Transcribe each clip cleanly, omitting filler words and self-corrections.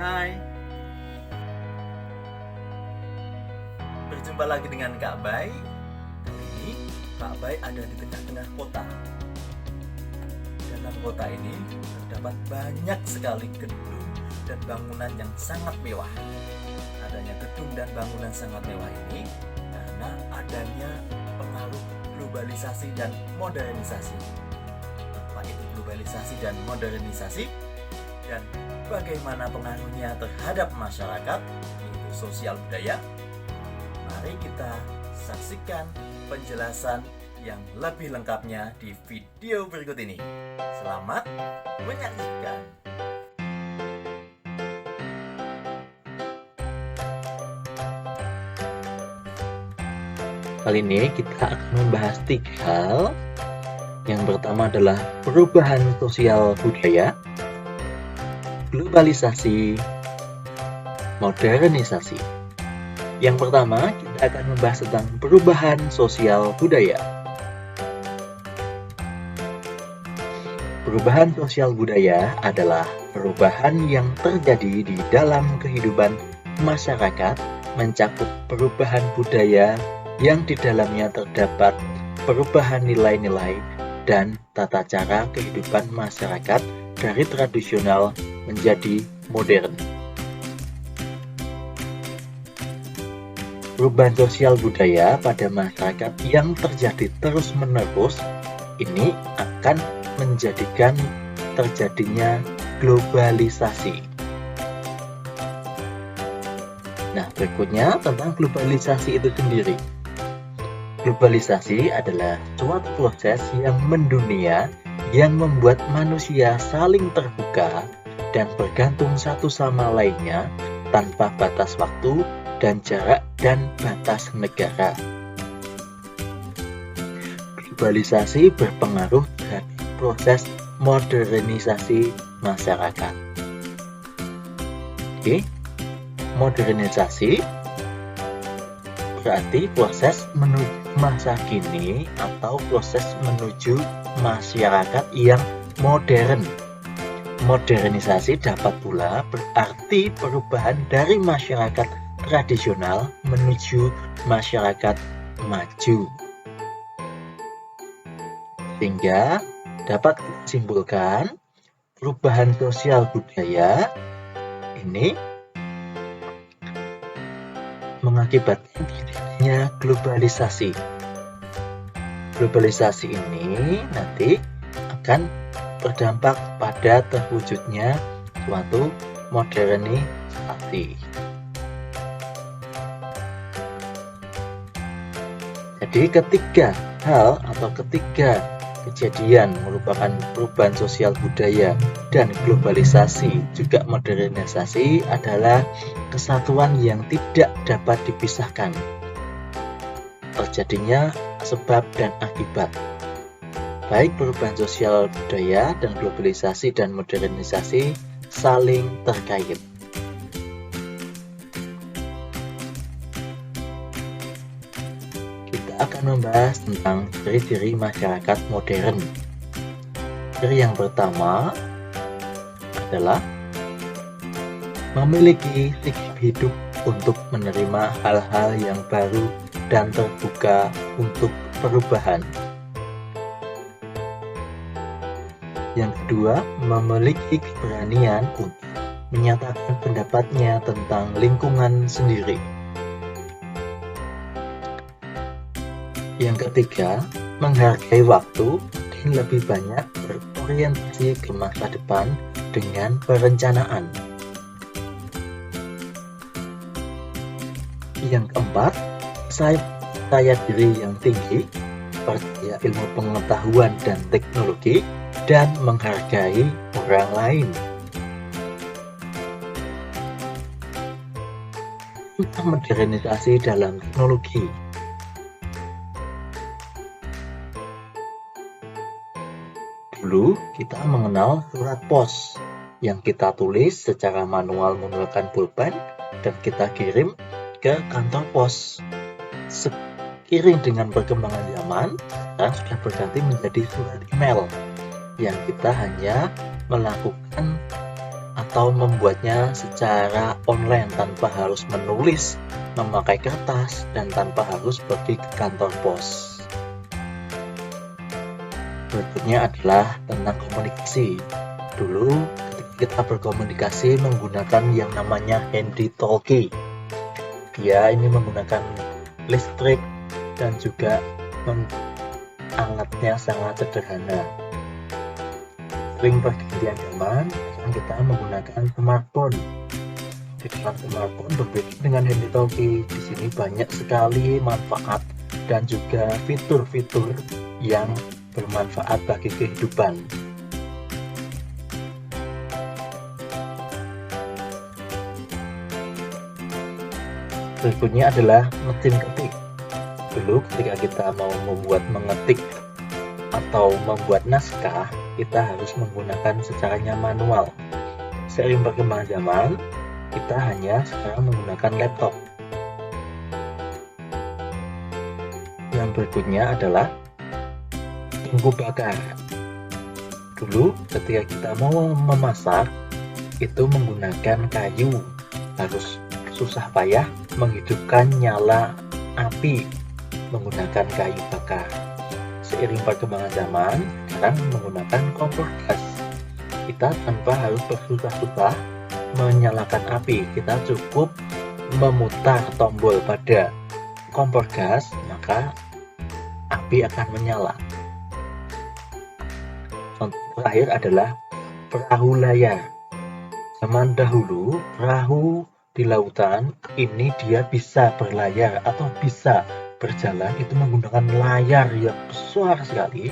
Hai, berjumpa lagi dengan Kak Bay. Kali ini Kak Bay ada di tengah-tengah kota. Dalam kota ini terdapat banyak sekali gedung dan bangunan yang sangat mewah. Adanya gedung dan bangunan sangat mewah ini karena adanya pengaruh globalisasi dan modernisasi. Apa itu globalisasi dan modernisasi? Dan bagaimana pengaruhnya terhadap masyarakat, yaitu sosial budaya? Mari kita saksikan penjelasan yang lebih lengkapnya di video berikut ini. Selamat menyaksikan. Kali ini kita akan membahas 3 hal. Yang pertama adalah perubahan sosial budaya, globalisasi, modernisasi. Yang pertama, kita akan membahas tentang perubahan sosial budaya. Perubahan sosial budaya adalah perubahan yang terjadi di dalam kehidupan masyarakat, mencakup perubahan budaya yang di dalamnya terdapat perubahan nilai-nilai dan tata cara kehidupan masyarakat dari tradisional menjadi modern. Perubahan sosial budaya pada masyarakat yang terjadi terus-menerus ini akan menjadikan terjadinya globalisasi. Nah, berikutnya tentang globalisasi itu sendiri. Globalisasi adalah suatu proses yang mendunia yang membuat manusia saling terbuka dan bergantung satu sama lainnya tanpa batas waktu dan jarak dan batas negara. Globalisasi berpengaruh terhadap proses modernisasi masyarakat. Oke, modernisasi berarti proses menuju masa kini atau proses menuju masyarakat yang modern. Modernisasi dapat pula berarti perubahan dari masyarakat tradisional menuju masyarakat maju. Sehingga dapat disimpulkan perubahan sosial budaya ini mengakibatkan terjadinya globalisasi. Globalisasi ini nanti akan berdampak pada terwujudnya suatu modernisasi. Jadi ketiga hal atau ketiga kejadian merupakan perubahan sosial budaya dan globalisasi juga modernisasi adalah kesatuan yang tidak dapat dipisahkan. Terjadinya sebab dan akibat. Baik perubahan sosial budaya dan globalisasi dan modernisasi saling terkait. Kita akan membahas tentang ciri-ciri masyarakat modern. Ciri yang pertama adalah memiliki sikap hidup untuk menerima hal-hal yang baru dan terbuka untuk perubahan. Yang kedua, memiliki keberanian untuk menyatakan pendapatnya tentang lingkungan sendiri. Yang ketiga, menghargai waktu dan lebih banyak berorientasi ke masa depan dengan perencanaan. Yang keempat, percaya diri yang tinggi, percaya ilmu pengetahuan dan teknologi, dan menghargai orang lain. Modernisasi dalam teknologi. Dulu kita mengenal surat pos yang kita tulis secara manual menggunakan pulpen dan kita kirim ke kantor pos. Seiring dengan perkembangan zaman, sekarang sudah berganti menjadi surat email yang kita hanya melakukan atau membuatnya secara online tanpa harus menulis, memakai kertas, dan tanpa harus pergi ke kantor pos. Berikutnya adalah tentang komunikasi. Dulu ketika kita berkomunikasi menggunakan yang namanya handy talkie. Dia ini menggunakan listrik dan juga alatnya sangat sederhana. Sering pergantian zaman, sekarang kita menggunakan smartphone. Di dalam smartphone berbeda dengan handy talkie. Di sini banyak sekali manfaat dan juga fitur-fitur yang bermanfaat bagi kehidupan. Berikutnya adalah mesin ketik. Dulu ketika kita mau mengetik atau membuat naskah, kita harus menggunakan secaranya manual. Seiring perkembangan zaman, kita hanya sekarang menggunakan laptop. Yang berikutnya adalah tungku bakar. Dulu ketika kita mau memasak, itu menggunakan kayu, harus susah payah menghidupkan nyala api menggunakan kayu bakar. Seiring perkembangan zaman, sekarang menggunakan kompor gas. Kita tanpa harus bersusah-susah menyalakan api, kita cukup memutar tombol pada kompor gas, maka api akan menyala. Contoh terakhir adalah perahu layar. Zaman dahulu, perahu di lautan ini dia bisa berlayar atau bisa berjalan itu menggunakan layar yang besar sekali.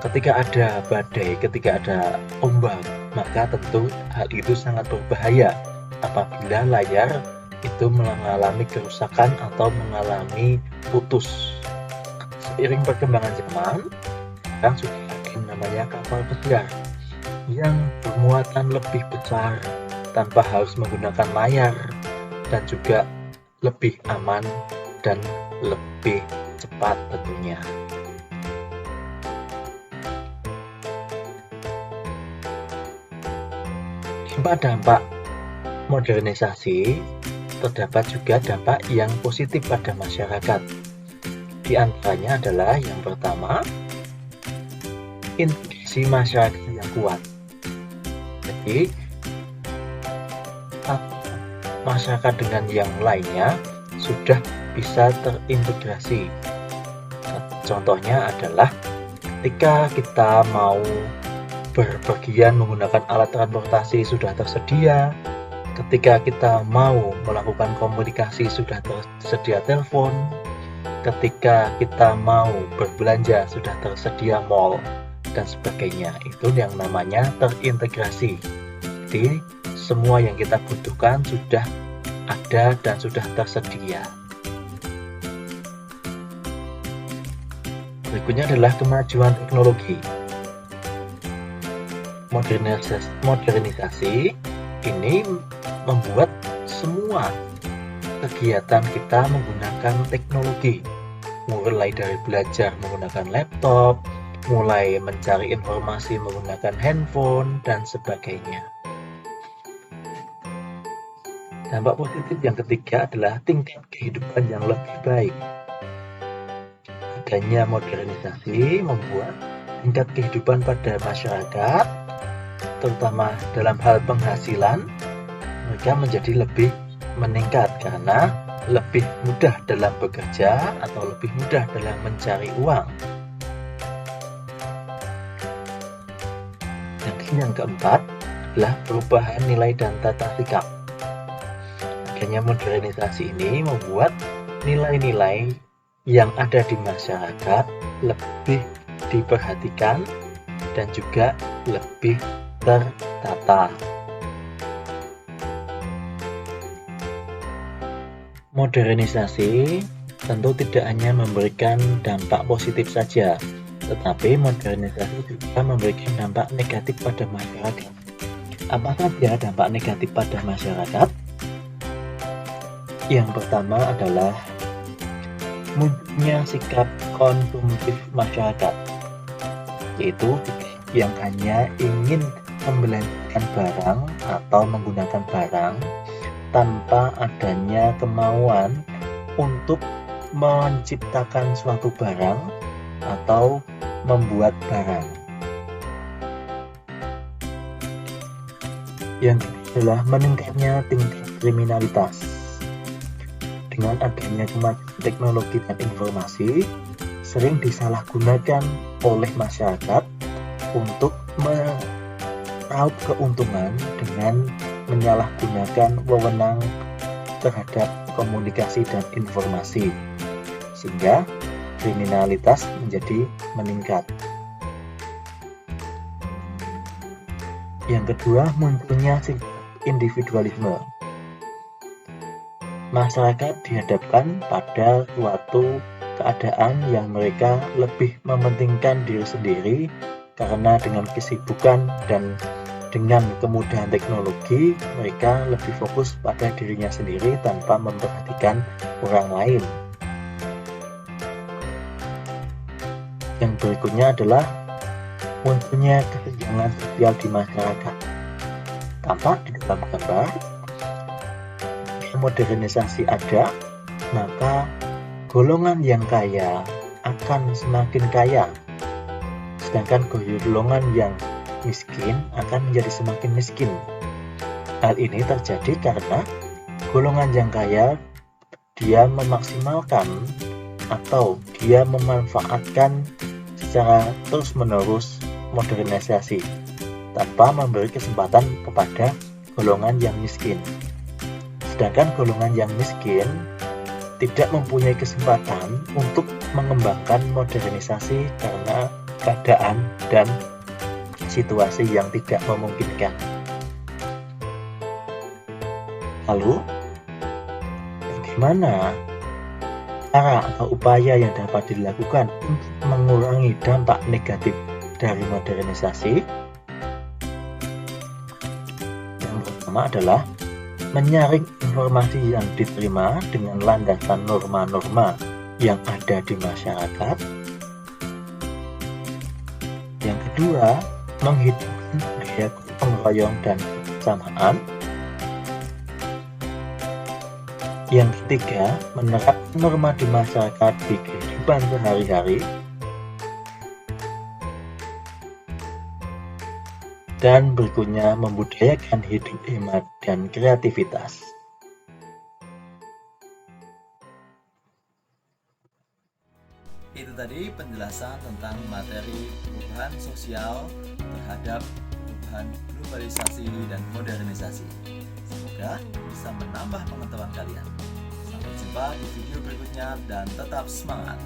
Ketika ada badai, ketika ada ombak, maka tentu hal itu sangat berbahaya apabila layar itu mengalami kerusakan atau mengalami putus. Seiring perkembangan zaman, sekarang sudah ada yang namanya kapal pesiar yang bermuatan lebih besar tanpa harus menggunakan layar dan juga lebih aman dan lebih cepat tentunya. Dampak modernisasi terdapat juga dampak yang positif pada masyarakat. Di antaranya adalah yang pertama, integrasi masyarakat yang kuat. Jadi masyarakat dengan yang lainnya sudah bisa terintegrasi. Contohnya adalah ketika kita mau berpergian menggunakan alat transportasi sudah tersedia, ketika kita mau melakukan komunikasi sudah tersedia telepon, ketika kita mau berbelanja sudah tersedia mall dan sebagainya. Itu yang namanya terintegrasi. Jadi semua yang kita butuhkan sudah ada dan sudah tersedia. Berikutnya adalah kemajuan teknologi. Modernisasi ini membuat semua kegiatan kita menggunakan teknologi, mulai dari belajar menggunakan laptop, mulai mencari informasi menggunakan handphone, dan sebagainya. Dampak positif yang ketiga adalah tingkat kehidupan yang lebih baik. Adanya modernisasi membuat tingkat kehidupan pada masyarakat, terutama dalam hal penghasilan, mereka menjadi lebih meningkat karena lebih mudah dalam bekerja atau lebih mudah dalam mencari uang. Yang keempat adalah perubahan nilai dan tata sikap. Adanya modernisasi ini membuat nilai-nilai yang ada di masyarakat lebih diperhatikan dan juga lebih tertata. Modernisasi tentu tidak hanya memberikan dampak positif saja, tetapi modernisasi juga memberikan dampak negatif pada masyarakat. Apa saja dampak negatif pada masyarakat? Yang pertama adalah munculnya sikap konsumtif masyarakat, yaitu yang hanya ingin membelanjakan barang atau menggunakan barang tanpa adanya kemauan untuk menciptakan suatu barang atau membuat barang. Yang kedua adalah meningkatnya tingkat kriminalitas. Dengan adanya kemajuan teknologi dan informasi, sering disalahgunakan oleh masyarakat untuk meraup keuntungan dengan menyalahgunakan wewenang terhadap komunikasi dan informasi, sehingga kriminalitas menjadi meningkat. Yang kedua, munculnya sikap individualisme. Masyarakat dihadapkan pada suatu keadaan yang mereka lebih mementingkan diri sendiri karena dengan kesibukan dan dengan kemudahan teknologi, mereka lebih fokus pada dirinya sendiri tanpa memperhatikan orang lain. Yang berikutnya adalah munculnya kesenjangan sosial di masyarakat. Tampak di dalam gambar, modernisasi ada, maka golongan yang kaya akan semakin kaya, sedangkan golongan yang miskin akan menjadi semakin miskin. Hal ini terjadi karena golongan yang kaya dia memaksimalkan atau dia memanfaatkan secara terus-menerus modernisasi tanpa memberi kesempatan kepada golongan yang miskin. Sedangkan golongan yang miskin tidak mempunyai kesempatan untuk mengembangkan modernisasi karena keadaan dan situasi yang tidak memungkinkan. Lalu, bagaimana cara atau upaya yang dapat dilakukan untuk mengurangi dampak negatif dari modernisasi? Yang pertama adalah menyaring informasi yang diterima dengan landasan norma-norma yang ada di masyarakat. Yang kedua, menghidupkan budaya gotong royong dan kebersamaan. Yang ketiga, menerapkan norma di masyarakat di kehidupan sehari-hari. Dan berikutnya, membudayakan hidup hemat dan kreativitas. Itu tadi penjelasan tentang materi perubahan sosial terhadap perubahan globalisasi dan modernisasi. Semoga bisa menambah pengetahuan kalian. Sampai jumpa di video berikutnya dan tetap semangat.